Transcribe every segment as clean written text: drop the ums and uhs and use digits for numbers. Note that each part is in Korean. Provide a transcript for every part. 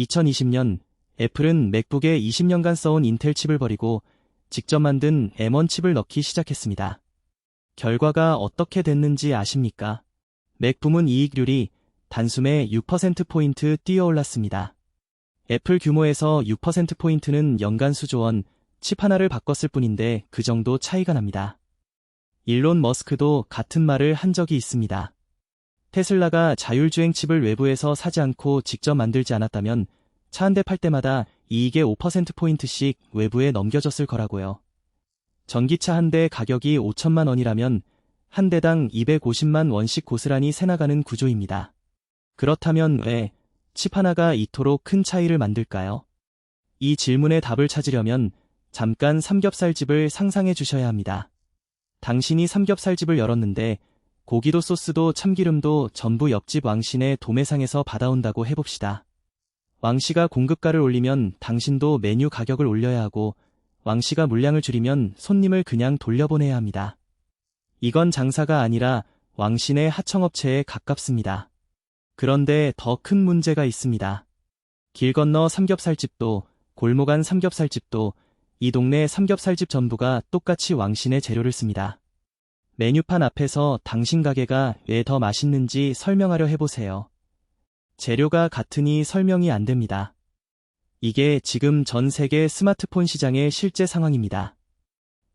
2020년 애플은 맥북에 20년간 써온 인텔 칩을 버리고 직접 만든 M1 칩을 넣기 시작했습니다. 결과가 어떻게 됐는지 아십니까? 맥 부문 이익률이 단숨에 6%포인트 뛰어올랐습니다. 애플 규모에서 6%포인트는 연간 수조 원, 칩 하나를 바꿨을 뿐인데 그 정도 차이가 납니다. 일론 머스크도 같은 말을 한 적이 있습니다. 테슬라가 자율주행 칩을 외부에서 사지 않고 직접 만들지 않았다면 차 한 대 팔 때마다 이익의 5%포인트씩 외부에 넘겨졌을 거라고요. 전기차 한 대 가격이 5천만 원이라면 한 대당 250만 원씩 고스란히 새나가는 구조입니다. 그렇다면 왜 칩 하나가 이토록 큰 차이를 만들까요? 이 질문에 답을 찾으려면 잠깐 삼겹살집을 상상해 주셔야 합니다. 당신이 삼겹살집을 열었는데 고기도 소스도 참기름도 전부 옆집 왕씨네 도매상에서 받아온다고 해봅시다. 왕씨가 공급가를 올리면 당신도 메뉴 가격을 올려야 하고 왕씨가 물량을 줄이면 손님을 그냥 돌려보내야 합니다. 이건 장사가 아니라 왕씨네 하청업체에 가깝습니다. 그런데 더 큰 문제가 있습니다. 길 건너 삼겹살집도 골목 안 삼겹살집도 이 동네 삼겹살집 전부가 똑같이 왕씨네 재료를 씁니다. 메뉴판 앞에서 당신 가게가 왜 더 맛있는지 설명하려 해보세요. 재료가 같으니 설명이 안 됩니다. 이게 지금 전 세계 스마트폰 시장의 실제 상황입니다.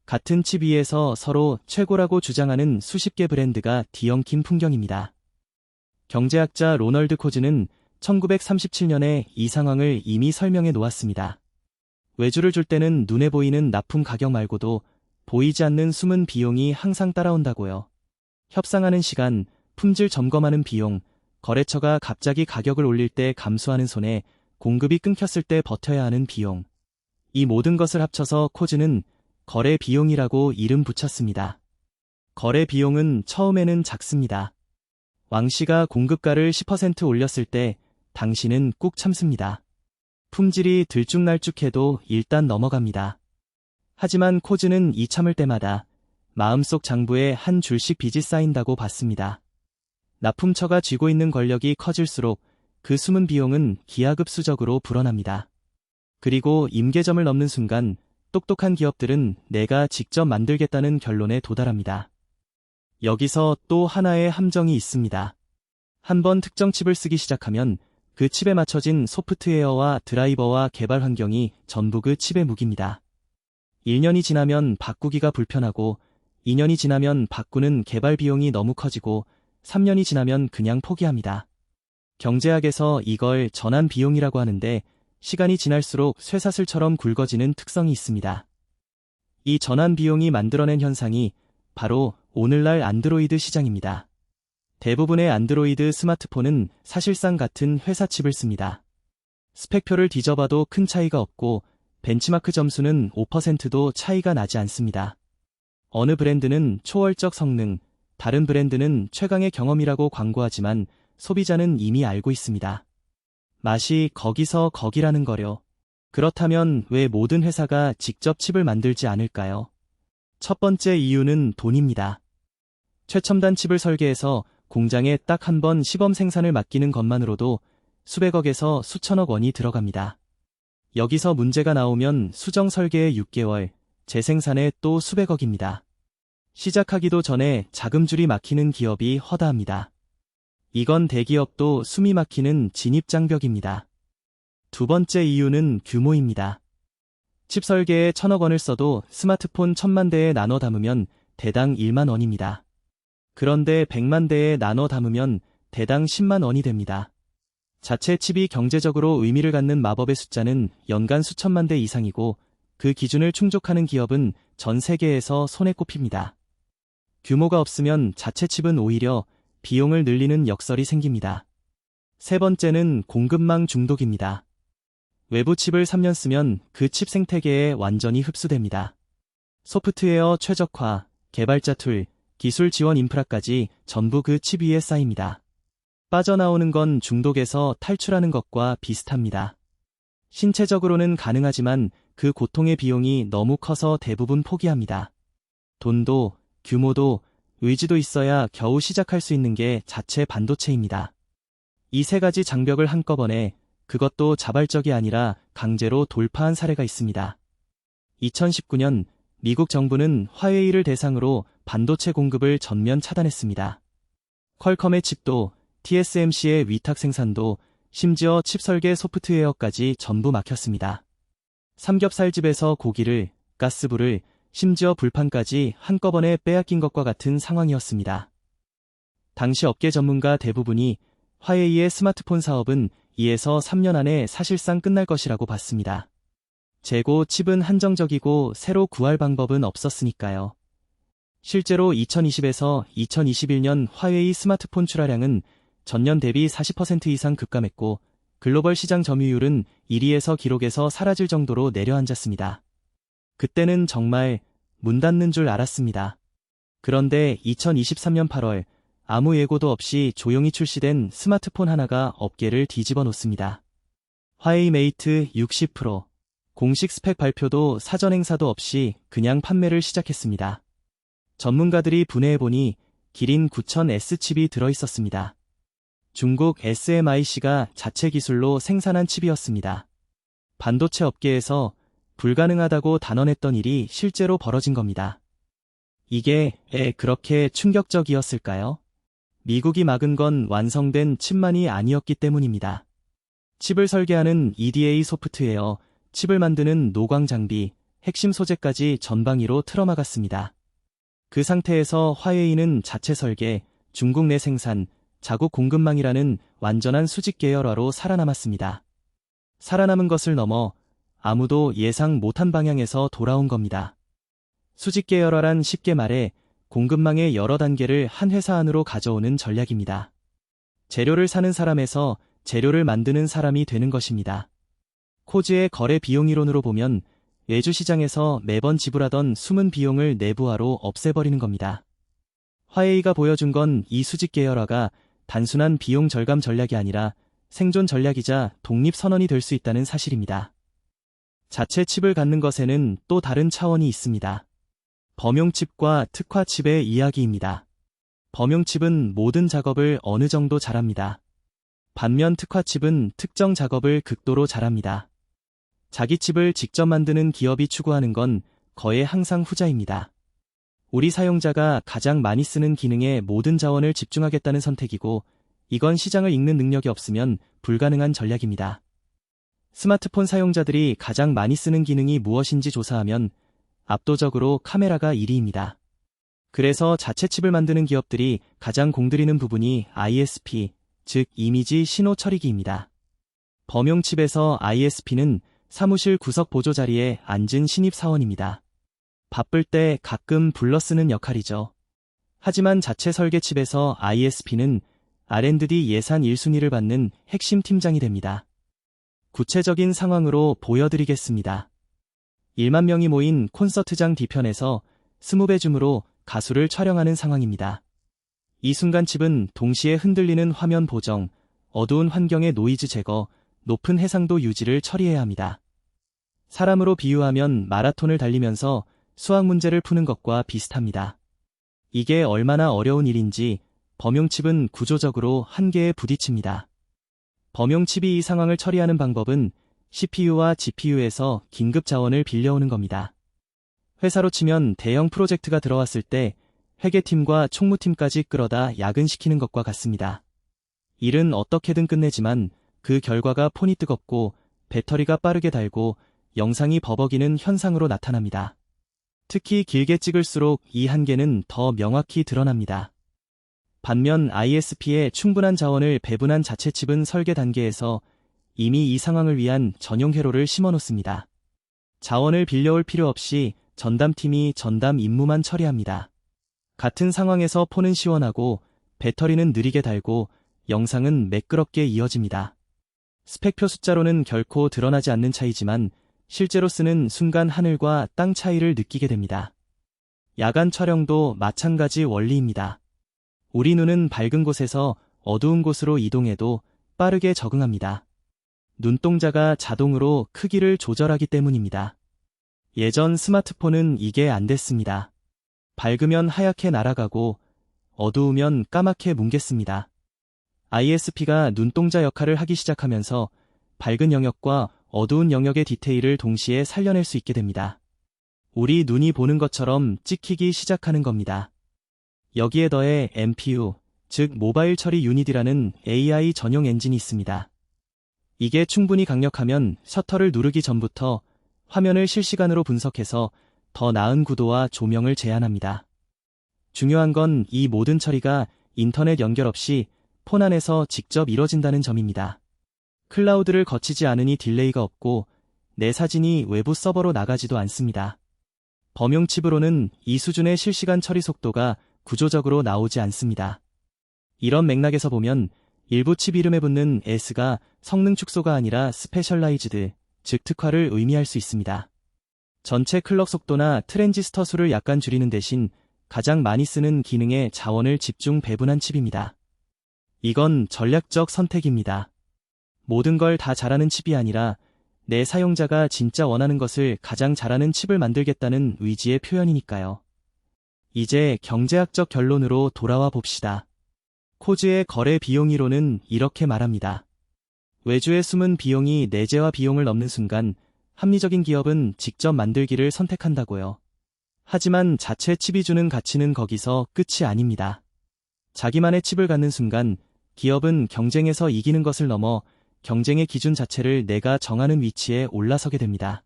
같은 칩 위에서 서로 최고라고 주장하는 수십 개 브랜드가 뒤엉킨 풍경입니다. 경제학자 로널드 코즈는 1937년에 이 상황을 이미 설명해 놓았습니다. 외주를 줄 때는 눈에 보이는 납품 가격 말고도 보이지 않는 숨은 비용이 항상 따라온다고요. 협상하는 시간, 품질 점검하는 비용, 거래처가 갑자기 가격을 올릴 때 감수하는 손해, 공급이 끊겼을 때 버텨야 하는 비용. 이 모든 것을 합쳐서 코즈는 거래 비용이라고 이름 붙였습니다. 거래 비용은 처음에는 작습니다. 왕씨가 공급가를 10% 올렸을 때 당신은 꾹 참습니다. 품질이 들쭉날쭉해도 일단 넘어갑니다. 하지만 코즈는 이 참을 때마다 마음속 장부에 한 줄씩 빚이 쌓인다고 봤습니다. 납품처가 쥐고 있는 권력이 커질수록 그 숨은 비용은 기하급수적으로 불어납니다. 그리고 임계점을 넘는 순간 똑똑한 기업들은 내가 직접 만들겠다는 결론에 도달합니다. 여기서 또 하나의 함정이 있습니다. 한번 특정 칩을 쓰기 시작하면 그 칩에 맞춰진 소프트웨어와 드라이버와 개발 환경이 전부 그 칩의 무기입니다. 1년이 지나면 바꾸기가 불편하고 2년이 지나면 바꾸는 개발 비용이 너무 커지고 3년이 지나면 그냥 포기합니다. 경제학에서 이걸 전환 비용이라고 하는데 시간이 지날수록 쇠사슬처럼 굵어지는 특성이 있습니다. 이 전환 비용이 만들어낸 현상이 바로 오늘날 안드로이드 시장입니다. 대부분의 안드로이드 스마트폰은 사실상 같은 회사 칩을 씁니다. 스펙표를 뒤져봐도 큰 차이가 없고 벤치마크 점수는 5%도 차이가 나지 않습니다. 어느 브랜드는 초월적 성능, 다른 브랜드는 최강의 경험이라고 광고하지만 소비자는 이미 알고 있습니다. 맛이 거기서 거기라는 거려. 그렇다면 왜 모든 회사가 직접 칩을 만들지 않을까요? 첫 번째 이유는 돈입니다. 최첨단 칩을 설계해서 공장에 딱 한 번 시범 생산을 맡기는 것만으로도 수백억에서 수천억 원이 들어갑니다. 여기서 문제가 나오면 수정 설계에 6개월, 재생산에 또 수백억입니다. 시작하기도 전에 자금줄이 막히는 기업이 허다합니다. 이건 대기업도 숨이 막히는 진입장벽입니다. 두 번째 이유는 규모입니다. 칩 설계에 1,000억 원을 써도 스마트폰 1,000만 대에 나눠 담으면 대당 1만 원입니다. 그런데 100만 대에 나눠 담으면 대당 10만 원이 됩니다. 자체 칩이 경제적으로 의미를 갖는 마법의 숫자는 연간 수천만 대 이상이고 그 기준을 충족하는 기업은 전 세계에서 손에 꼽힙니다. 규모가 없으면 자체 칩은 오히려 비용을 늘리는 역설이 생깁니다. 세 번째는 공급망 중독입니다. 외부 칩을 3년 쓰면 그 칩 생태계에 완전히 흡수됩니다. 소프트웨어 최적화, 개발자 툴, 기술 지원 인프라까지 전부 그 칩 위에 쌓입니다. 빠져나오는 건 중독에서 탈출하는 것과 비슷합니다. 신체적으로는 가능하지만 그 고통의 비용이 너무 커서 대부분 포기합니다. 돈도, 규모도, 의지도 있어야 겨우 시작할 수 있는 게 자체 반도체입니다. 이 세 가지 장벽을 한꺼번에 그것도 자발적이 아니라 강제로 돌파한 사례가 있습니다. 2019년 미국 정부는 화웨이를 대상으로 반도체 공급을 전면 차단했습니다. 퀄컴의 칩도 TSMC의 위탁 생산도 심지어 칩 설계 소프트웨어까지 전부 막혔습니다. 삼겹살집에서 고기를, 가스불을, 심지어 불판까지 한꺼번에 빼앗긴 것과 같은 상황이었습니다. 당시 업계 전문가 대부분이 화웨이의 스마트폰 사업은 2에서 3년 안에 사실상 끝날 것이라고 봤습니다. 재고 칩은 한정적이고 새로 구할 방법은 없었으니까요. 실제로 2020에서 2021년 화웨이 스마트폰 출하량은 전년 대비 40% 이상 급감했고 글로벌 시장 점유율은 1위에서 기록에서 사라질 정도로 내려앉았습니다. 그때는 정말 문 닫는 줄 알았습니다. 그런데 2023년 8월 아무 예고도 없이 조용히 출시된 스마트폰 하나가 업계를 뒤집어 놓습니다. 화웨이 메이트 60 프로. 공식 스펙 발표도 사전 행사도 없이 그냥 판매를 시작했습니다. 전문가들이 분해해보니 기린 9000S 칩이 들어있었습니다. 중국 SMIC가 자체 기술로 생산한 칩이었습니다. 반도체 업계에서 불가능하다고 단언했던 일이 실제로 벌어진 겁니다. 이게 그렇게 충격적이었을까요? 미국이 막은 건 완성된 칩만이 아니었기 때문입니다. 칩을 설계하는 EDA 소프트웨어, 칩을 만드는 노광 장비, 핵심 소재까지 전방위로 틀어막았습니다. 그 상태에서 화웨이는 자체 설계, 중국 내 생산, 자국 공급망이라는 완전한 수직 계열화로 살아남았습니다. 살아남은 것을 넘어 아무도 예상 못한 방향에서 돌아온 겁니다. 수직 계열화란 쉽게 말해 공급망의 여러 단계를 한 회사 안으로 가져오는 전략입니다. 재료를 사는 사람에서 재료를 만드는 사람이 되는 것입니다. 코즈의 거래 비용 이론으로 보면 외주 시장에서 매번 지불하던 숨은 비용을 내부화로 없애버리는 겁니다. 화웨이가 보여준 건 이 수직 계열화가 단순한 비용 절감 전략이 아니라 생존 전략이자 독립 선언이 될 수 있다는 사실입니다. 자체 칩을 갖는 것에는 또 다른 차원이 있습니다. 범용칩과 특화칩의 이야기입니다. 범용칩은 모든 작업을 어느 정도 잘합니다. 반면 특화칩은 특정 작업을 극도로 잘합니다. 자기 칩을 직접 만드는 기업이 추구하는 건 거의 항상 후자입니다. 우리 사용자가 가장 많이 쓰는 기능에 모든 자원을 집중하겠다는 선택이고, 이건 시장을 읽는 능력이 없으면 불가능한 전략입니다. 스마트폰 사용자들이 가장 많이 쓰는 기능이 무엇인지 조사하면 압도적으로 카메라가 1위입니다. 그래서 자체 칩을 만드는 기업들이 가장 공들이는 부분이 ISP, 즉 이미지 신호 처리기입니다. 범용칩에서 ISP는 사무실 구석 보조 자리에 앉은 신입사원입니다. 바쁠 때 가끔 불러 쓰는 역할이죠. 하지만 자체 설계 칩에서 ISP는 R&D 예산 1순위를 받는 핵심 팀장이 됩니다. 구체적인 상황으로 보여드리겠습니다. 1만 명이 모인 콘서트장 뒤편에서 20배 줌으로 가수를 촬영하는 상황입니다. 이 순간 칩은 동시에 흔들리는 화면 보정, 어두운 환경의 노이즈 제거, 높은 해상도 유지를 처리해야 합니다. 사람으로 비유하면 마라톤을 달리면서 수학 문제를 푸는 것과 비슷합니다. 이게 얼마나 어려운 일인지 범용칩은 구조적으로 한계에 부딪힙니다. 범용칩이 이 상황을 처리하는 방법은 CPU와 GPU에서 긴급 자원을 빌려오는 겁니다. 회사로 치면 대형 프로젝트가 들어왔을 때 회계팀과 총무팀까지 끌어다 야근시키는 것과 같습니다. 일은 어떻게든 끝내지만 그 결과가 폰이 뜨겁고 배터리가 빠르게 닳고 영상이 버벅이는 현상으로 나타납니다. 특히 길게 찍을수록 이 한계는 더 명확히 드러납니다. 반면 ISP에 충분한 자원을 배분한 자체 칩은 설계 단계에서 이미 이 상황을 위한 전용 회로를 심어놓습니다. 자원을 빌려올 필요 없이 전담팀이 전담 임무만 처리합니다. 같은 상황에서 폰은 시원하고 배터리는 느리게 닳고 영상은 매끄럽게 이어집니다. 스펙표 숫자로는 결코 드러나지 않는 차이지만 실제로 쓰는 순간 하늘과 땅 차이를 느끼게 됩니다. 야간 촬영도 마찬가지 원리입니다. 우리 눈은 밝은 곳에서 어두운 곳으로 이동해도 빠르게 적응합니다. 눈동자가 자동으로 크기를 조절하기 때문입니다. 예전 스마트폰은 이게 안 됐습니다. 밝으면 하얗게 날아가고 어두우면 까맣게 뭉갰습니다. ISP가 눈동자 역할을 하기 시작하면서 밝은 영역과 어두운 영역의 디테일을 동시에 살려낼 수 있게 됩니다. 우리 눈이 보는 것처럼 찍히기 시작하는 겁니다. 여기에 더해 MPU, 즉 모바일 처리 유닛이라는 AI 전용 엔진이 있습니다. 이게 충분히 강력하면 셔터를 누르기 전부터 화면을 실시간으로 분석해서 더 나은 구도와 조명을 제안합니다. 중요한 건 이 모든 처리가 인터넷 연결 없이 폰 안에서 직접 이뤄진다는 점입니다. 클라우드를 거치지 않으니 딜레이가 없고 내 사진이 외부 서버로 나가지도 않습니다. 범용 칩으로는 이 수준의 실시간 처리 속도가 구조적으로 나오지 않습니다. 이런 맥락에서 보면 일부 칩 이름에 붙는 S가 성능 축소가 아니라 스페셜라이즈드, 즉 특화를 의미할 수 있습니다. 전체 클럭 속도나 트랜지스터 수를 약간 줄이는 대신 가장 많이 쓰는 기능에 자원을 집중 배분한 칩입니다. 이건 전략적 선택입니다. 모든 걸 다 잘하는 칩이 아니라 내 사용자가 진짜 원하는 것을 가장 잘하는 칩을 만들겠다는 의지의 표현이니까요. 이제 경제학적 결론으로 돌아와 봅시다. 코즈의 거래 비용 이론은 이렇게 말합니다. 외주의 숨은 비용이 내재화 비용을 넘는 순간 합리적인 기업은 직접 만들기를 선택한다고요. 하지만 자체 칩이 주는 가치는 거기서 끝이 아닙니다. 자기만의 칩을 갖는 순간 기업은 경쟁에서 이기는 것을 넘어 경쟁의 기준 자체를 내가 정하는 위치에 올라서게 됩니다.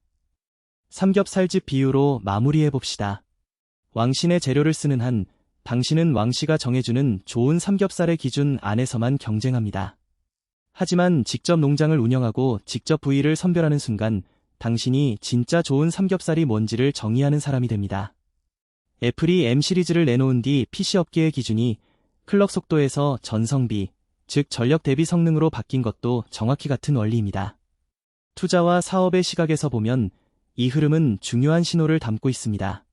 삼겹살집 비유로 마무리해봅시다. 왕신의 재료를 쓰는 한 당신은 왕씨가 정해주는 좋은 삼겹살의 기준 안에서만 경쟁합니다. 하지만 직접 농장을 운영하고 직접 부위를 선별하는 순간 당신이 진짜 좋은 삼겹살이 뭔지를 정의하는 사람이 됩니다. 애플이 M 시리즈를 내놓은 뒤 PC업계의 기준이 클럭 속도에서 전성비, 즉 전력 대비 성능으로 바뀐 것도 정확히 같은 원리입니다. 투자와 사업의 시각에서 보면 이 흐름은 중요한 신호를 담고 있습니다.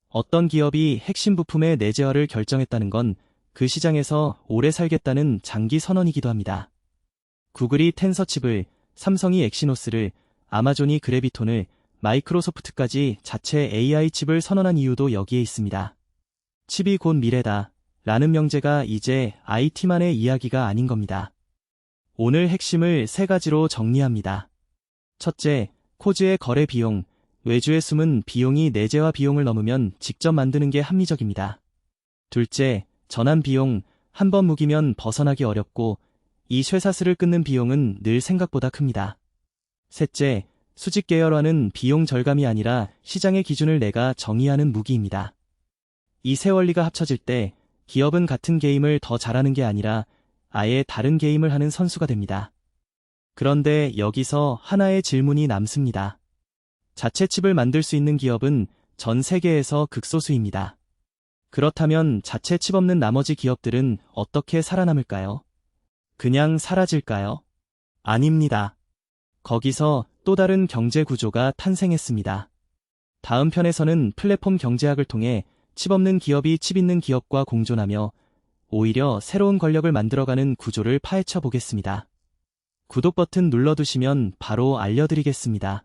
어떤 기업이 핵심 부품의 내재화를 결정했다는 건 그 시장에서 오래 살겠다는 장기 선언이기도 합니다. 구글이 텐서칩을, 삼성이 엑시노스를, 아마존이 그래비톤을, 마이크로소프트까지 자체 AI 칩을 선언한 이유도 여기에 있습니다. 칩이 곧 미래다 라는 명제가 이제 IT만의 이야기가 아닌 겁니다. 오늘 핵심을 세 가지로 정리합니다. 첫째, 코즈의 거래 비용, 외주의 숨은 비용이 내재화 비용을 넘으면 직접 만드는 게 합리적입니다. 둘째, 전환 비용, 한 번 묵이면 벗어나기 어렵고 이 쇠사슬을 끊는 비용은 늘 생각보다 큽니다. 셋째, 수직 계열화는 비용 절감이 아니라 시장의 기준을 내가 정의하는 무기입니다. 이 세 원리가 합쳐질 때 기업은 같은 게임을 더 잘하는 게 아니라 아예 다른 게임을 하는 선수가 됩니다. 그런데 여기서 하나의 질문이 남습니다. 자체 칩을 만들 수 있는 기업은 전 세계에서 극소수입니다. 그렇다면 자체 칩 없는 나머지 기업들은 어떻게 살아남을까요? 그냥 사라질까요? 아닙니다. 거기서 또 다른 경제 구조가 탄생했습니다. 다음 편에서는 플랫폼 경제학을 통해 칩 없는 기업이 칩 있는 기업과 공존하며 오히려 새로운 권력을 만들어가는 구조를 파헤쳐 보겠습니다. 구독 버튼 눌러두시면 바로 알려드리겠습니다.